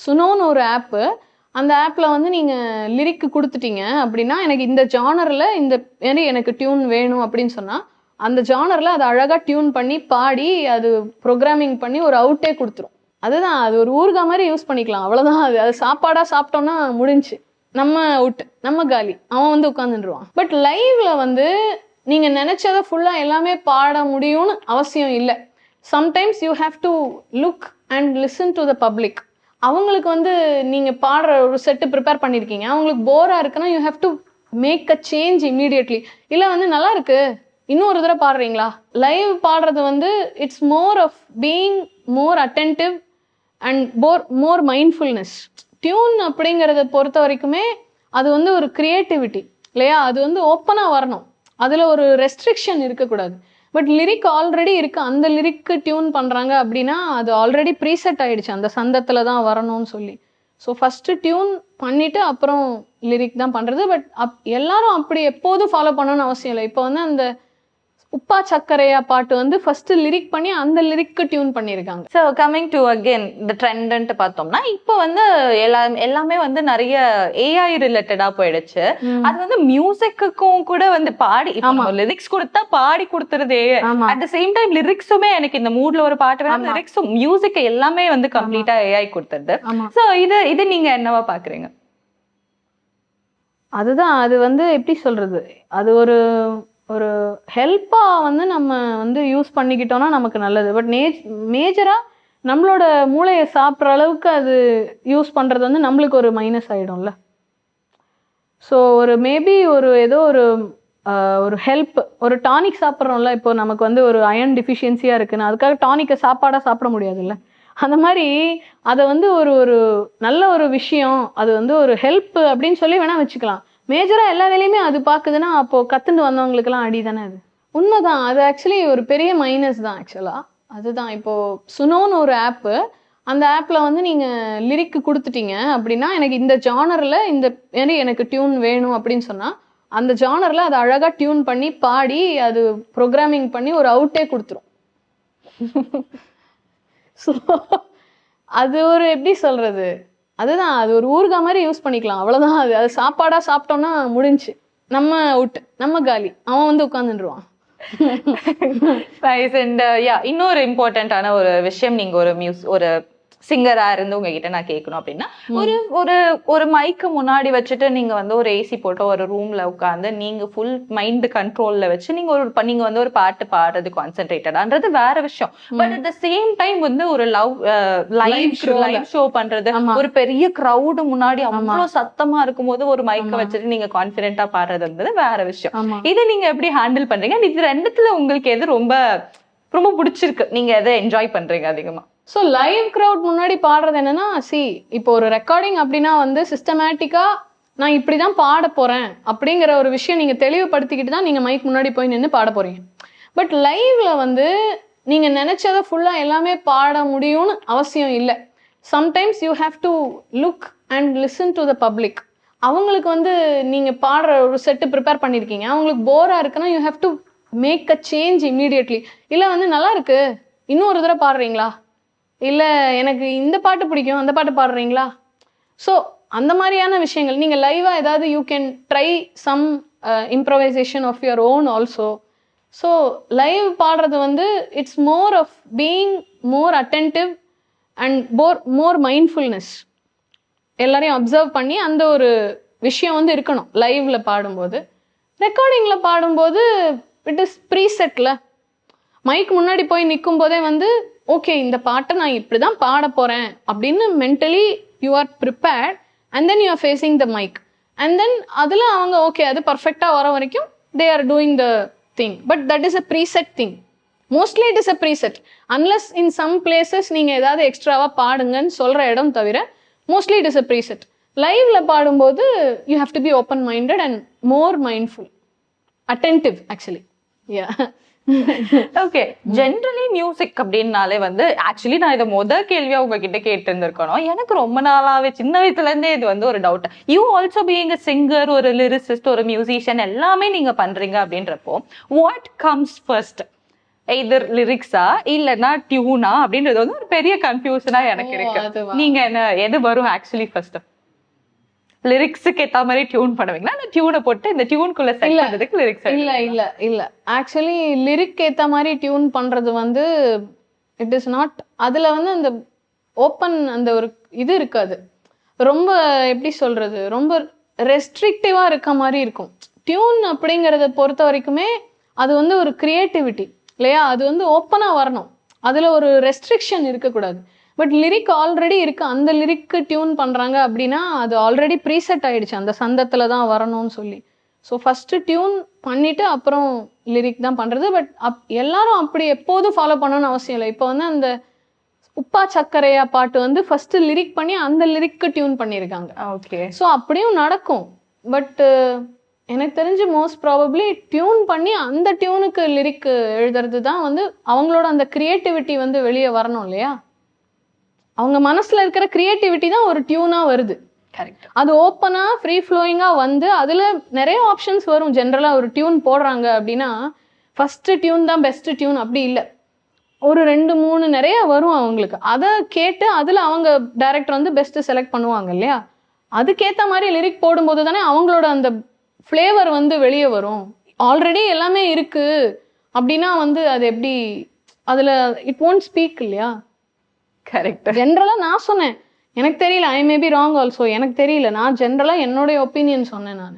சுனோன்னு ஒரு ஆப்பு. அந்த ஆப்ல வந்து நீங்க லிரிக் குடுத்துட்டீங்க அப்படின்னா, எனக்கு இந்த ஜானர்ல இந்த மாரி எனக்கு டியூன் வேணும் அப்படின்னு சொன்னா, அந்த ஜானர்ல அத அழகா டியூன் பண்ணி, பாடி, அது புரோகிராமிங் பண்ணி ஒரு அவுட்டே குடுத்துரும். அதுதான். அது ஒரு ஊறுகா மாரி யூஸ் பண்ணிக்கலாம். அவ்வளோதான் அது. அது சாப்பாடா சாப்பிட்டோம்னா முடிஞ்சுச்சு. நம்ம அவுட். நம்ம காலி. அவன் வந்து உட்கார்ந்துருவான். பட் லைவ்ல வந்து நீங்க நெனச்சத ஃபுல்லா எல்லாமே பாட முடியும்னு அவசியம் இல்ல. Sometimes you have to look and listen to the public. அவங்களுக்கு வந்து நீங்க பாடுற ஒரு செட்டு ப்ரிப்பேர் பண்ணியிருக்கீங்க. அவங்களுக்கு போரா இருக்குன்னா you have to make a change immediately. இல்ல வந்து நல்லா இருக்கு. இன்னும் ஒரு தடவ பாடுறீங்களா? லைவ் பாடுறது வந்து it's more of being more attentive and more mindfulness. Tune அப்படிங்கிறத பொறுத்த வரைக்குமே அது வந்து ஒரு கிரியேட்டிவிட்டி இல்லையா? அது வந்து ஓப்பனா வரணும். அதுல ஒரு ரெஸ்ட்ரிக்ஷன் இருக்கக்கூடாது. பட் லிரிக் ஆல்ரெடி இருக்கு. அந்த லிரிக்கு டியூன் பண்றாங்க அப்படின்னா அது ஆல்ரெடி ப்ரீசெட் ஆயிடுச்சு. அந்த சந்தத்துல தான் வரணும்னு சொல்லி. ஸோ ஃபர்ஸ்ட் டியூன் பண்ணிட்டு அப்புறம் லிரிக் தான் பண்றது. பட் எல்லாரும் அப்படி எப்போதும் ஃபாலோ பண்ணணும்னு அவசியம் இல்லை. இப்போ வந்து அந்த உப்பா சக்கரையா பாட்டு வந்து ஃபர்ஸ்ட் லிரிக் பண்ணி அந்த லிரிக்கு டியூன் பண்ணியிருக்காங்க. ஸோ கமிங் டு அகெயின் இந்த ட்ரெண்ட்ன்ட்டு பார்த்தோம்னா இப்போ வந்து எல்லாமே வந்து நிறைய ஏஐ ரிலேட்டடா போயிடுச்சு. அது வந்து மியூசிக்குக்கும் கூட வந்து பாடி லிரிக்ஸ் கொடுத்தா பாடி கொடுத்துருதே. அட் த சேம் டைம் லிரிக்ஸுமே எனக்கு இந்த மூட்ல ஒரு பாட்டு வேணும், லிரிக்ஸும் மியூசிக் எல்லாமே வந்து கம்ப்ளீட்டா ஏஐ கொடுத்துருது. ஸோ இது நீங்க என்னவா பாக்குறீங்க? அதுதான். அது வந்து எப்படி சொல்றது, அது ஒரு ஒரு ஹெல்ப்பா வந்து நம்ம வந்து யூஸ் பண்ணிக்கிட்டோம்னா நமக்கு நல்லது. பட் மேஜரா நம்மளோட மூளையை சாப்பிட்ற அளவுக்கு அது யூஸ் பண்றது வந்து நம்மளுக்கு ஒரு மைனஸ் ஆயிடும்ல. ஸோ ஒரு மேபி ஒரு ஏதோ ஒரு ஹெல்ப், ஒரு டானிக் சாப்பிட்றோம்ல. இப்போ நமக்கு வந்து ஒரு அயர்ன் டிஃபிஷியன்சியா இருக்குன்னு அதுக்காக டானிக்கை சாப்பாடா சாப்பிட முடியாதுல்ல. அந்த மாதிரி அதை வந்து ஒரு நல்ல ஒரு விஷயம், அது வந்து ஒரு ஹெல்ப் அப்படின்னு சொல்லி வேணா வச்சுக்கலாம். மேஜரா எல்லா வேலையுமே அது பாக்குதுன்னா அப்போ கத்துண்டு வந்தவங்களுக்கு எல்லாம் அடி தானே அது. உண்மைதான். அது ஆக்சுவலி ஒரு பெரிய மைனஸ் தான் ஆக்சுவலா. அதுதான். இப்போ சுனோன்னு ஒரு ஆப்பு. அந்த ஆப்ல வந்து நீங்க லிரிக் குடுத்துட்டீங்க அப்படின்னா, எனக்கு இந்த ஜானர்ல இந்த மாரி எனக்கு டியூன் வேணும் அப்படின்னு சொன்னா, அந்த ஜானர்ல அதை அழகா டியூன் பண்ணி, பாடி, அது புரோகிராமிங் பண்ணி ஒரு அவுட்டே குடுத்துரும். ஸோ அது ஒரு எப்படி சொல்றது, அதுதான். அது ஒரு ஊறுகா மாதிரி யூஸ் பண்ணிக்கலாம். அவ்வளோதான் அது. அது சாப்பாடா சாப்பிட்டோம்னா முடிஞ்சுச்சு. நம்ம அவுட். நம்ம காலி. அவன் வந்து உட்கார்ந்துருவான். இன்னொரு இம்பார்ட்டன்டான ஒரு விஷயம், நீங்க ஒரு சிங்கரா இருந்து உங்ககிட்ட நான் கேட்கணும் அப்படின்னா, ஒரு மைக்கு முன்னாடி வச்சுட்டு நீங்க வந்து ஒரு ஏசி போட்டு ஒரு ரூம்ல உட்காந்து நீங்க ஃபுல் மைண்ட் கண்ட்ரோல்ல வச்சு நீங்க வந்து ஒரு பாட்டு பாடுறது கான்சென்ட்ரேட்டடான்றது வேற விஷயம். But at the same time வந்து ஒரு லைவ் ஷோ பண்றது, ஒரு பெரிய கிரௌடு முன்னாடி அவ்வளவு சத்தமா இருக்கும்போது ஒரு மைக்க வச்சுட்டு நீங்க கான்பிடென்டா பாடுறதுன்றது வேற விஷயம். இதை நீங்க எப்படி ஹேண்டில் பண்றீங்க? இது ரெண்டுத்துல உங்களுக்கு எது ரொம்ப ரொம்ப பிடிச்சிருக்கு? நீங்க எதை என்ஜாய் பண்றீங்க அதிகமா? ஸோ லைவ் க்ரௌட் முன்னாடி பாடுறது என்னன்னா, இப்போ ஒரு ரெக்கார்டிங் அப்படின்னா வந்து சிஸ்டமேட்டிக்கா நான் இப்படிதான் பாட போறேன் அப்படிங்கிற ஒரு விஷயம் நீங்க தெளிவுபடுத்திக்கிட்டு தான் நீங்க மைக் முன்னாடி போய் நின்று பாட போறீங்க. பட் லைவ்ல வந்து நீங்க நினைச்சதை ஃபுல்லா எல்லாமே பாட முடியும்னு அவசியம் இல்லை. Sometimes you have to look and listen to the public. அவங்களுக்கு வந்து நீங்க பாடுற ஒரு செட்டு ப்ரிப்பேர் பண்ணியிருக்கீங்க. அவங்களுக்கு போரா இருக்குன்னா you have to make a change immediately. இல்லை வந்து நல்லா இருக்கு, இன்னும் ஒரு தடவை பாடுறீங்களா? இல்லை எனக்கு இந்த பாட்டு பிடிக்கும், அந்த பாட்டு பாடுறீங்களா? ஸோ அந்த மாதிரியான விஷயங்கள் நீங்கள் லைவாக ஏதாவது you can try some improvisation of your own also. So live பாடுறது வந்து it's more of being more attentive and more mindfulness. எல்லாரையும் அப்சர்வ் பண்ணி அந்த ஒரு விஷயம் வந்து இருக்கணும் லைவ்ல பாடும்போது. ரெக்கார்டிங்கில் பாடும்போது இட் இஸ் ப்ரீசெட்டில் மைக் முன்னாடி போய் நிற்கும் போதே வந்து ஓகே இந்த பாட்டை நான் இப்படி தான் பாட போகிறேன் அப்படின்னு mentally you are prepared and then you are facing the mic and then அதில் அவங்க ஓகே அது பர்ஃபெக்டாக வர வரைக்கும் they are doing the thing. But that is a preset thing. Mostly it is a preset unless in some places நீங்கள் ஏதாவது எக்ஸ்ட்ராவாக பாடுங்கன்னு சொல்கிற இடம் தவிர mostly it is a preset. லைவ்ல பாடும்போது you have to be open minded and more mindful, attentive actually. Okay. Generally music அப்படின்னாலே வந்து ஆக்சுவலி நான் இதை கேள்வியா உங்ககிட்ட கேட்டு இருந்திருக்கணும். எனக்கு ரொம்ப நாளாவே சின்ன வயசுல இருந்தே இது வந்து ஒரு doubt. You also being a singer, ஒரு லிரிசிஸ்ட், ஒரு மியூசிஷியன், எல்லாமே நீங்க பண்றீங்க அப்படின்றப்போ வாட் கம்ஸ் ஃபர்ஸ்ட்? எய்தர் லிரிக்ஸா இல்லைன்னா டியூனா அப்படின்றது வந்து ஒரு பெரிய கன்ஃபியூஷனா எனக்கு இருக்கு. நீங்க என்ன எது வரும் ஆக்சுவலி ஃபர்ஸ்ட் லிரிக்ஸுக்கு ஏத்த மாதிரி டியூன் பண்ணுவீங்களா இல்ல டியூனை போட்டு இந்த டியூனுக்குள்ள செட் பண்றதுக்கு லிரிக்ஸ்? இல்ல ஆக்சுவலி லிரிக் ஏத்த மாதிரி டியூன் பண்றது வந்து இட் இஸ் நாட், அதுல வந்து அந்த ஓப்பன் அந்த ஒரு இது இருக்காது, ரொம்ப எப்படி சொல்றது, ரொம்ப ரெஸ்ட்ரிக்டிவா இருக்க மாதிரி இருக்கும். டியூன் அப்படிங்கறத பொறுத்த வரைக்குமே அது வந்து ஒரு கிரியேட்டிவிட்டி இல்லையா, அது வந்து ஓப்பனா வரணும், அதுல ஒரு ரெஸ்ட்ரிக்ஷன் இருக்கக்கூடாது. பட் லிரிக் ஆல்ரெடி இருக்கு, அந்த லிரிக்கு டியூன் பண்றாங்க அப்படின்னா அது ஆல்ரெடி ப்ரீசெட் ஆயிடுச்சு அந்த சந்தத்துல தான் வரணும்னு சொல்லி. ஸோ ஃபர்ஸ்ட் டியூன் பண்ணிட்டு அப்புறம் லிரிக் தான் பண்றது. பட் எல்லாரும் அப்படி எப்போதும் ஃபாலோ பண்ணணும்னு அவசியம் இல்லை. இப்போ வந்து அந்த உப்பா சக்கரையா பாட்டு வந்து ஃபர்ஸ்ட் லிரிக் பண்ணி அந்த லிரிக்கு டியூன் பண்ணியிருக்காங்க. ஓகே, ஸோ அப்படியும் நடக்கும். பட் எனக்கு தெரிஞ்சு மோஸ்ட் ப்ராபப்ளி டியூன் பண்ணி அந்த டியூனுக்கு லிரிக் எழுதுறது தான் வந்து அவங்களோட அந்த கிரியேட்டிவிட்டி வந்து வெளியே வரணும் இல்லையா, அவங்க மனசுல இருக்கிற கிரியேட்டிவிட்டி தான் ஒரு டியூனா வருது. கரெக்ட். அது ஓப்பனா ஃப்ரீ ஃப்ளோயிங்கா வந்து அதுல நிறைய ஆப்ஷன்ஸ் வரும். ஜென்ரலா ஒரு டியூன் போடுறாங்க அப்படின்னா ஃபர்ஸ்ட் டியூன் தான் பெஸ்ட் டியூன் அப்படி இல்லை, ஒரு 2-3 நிறைய வரும் அவங்களுக்கு. அதை கேட்டு அதுல அவங்க டைரக்டர் வந்து பெஸ்ட் செலக்ட் பண்ணுவாங்க இல்லையா, அதுக்கேற்ற மாதிரி லிரிக் போடும்போது தானே அவங்களோட அந்த ஃப்ளேவர் வந்து வெளியே வரும். ஆல்ரெடி எல்லாமே இருக்கு அப்படின்னா வந்து அது எப்படி அதுல இட் ஒன்ட் ஸ்பீக் இல்லையா. கரெக்ட். ஜென்ரலா நான் சொன்னேன், எனக்கு தெரியல, ஐ மே பி ராங் ஆல்சோ, எனக்கு தெரியல, நான் ஜென்ரலா என்னுடைய ஒப்பீனியன் சொன்னேன் நான்.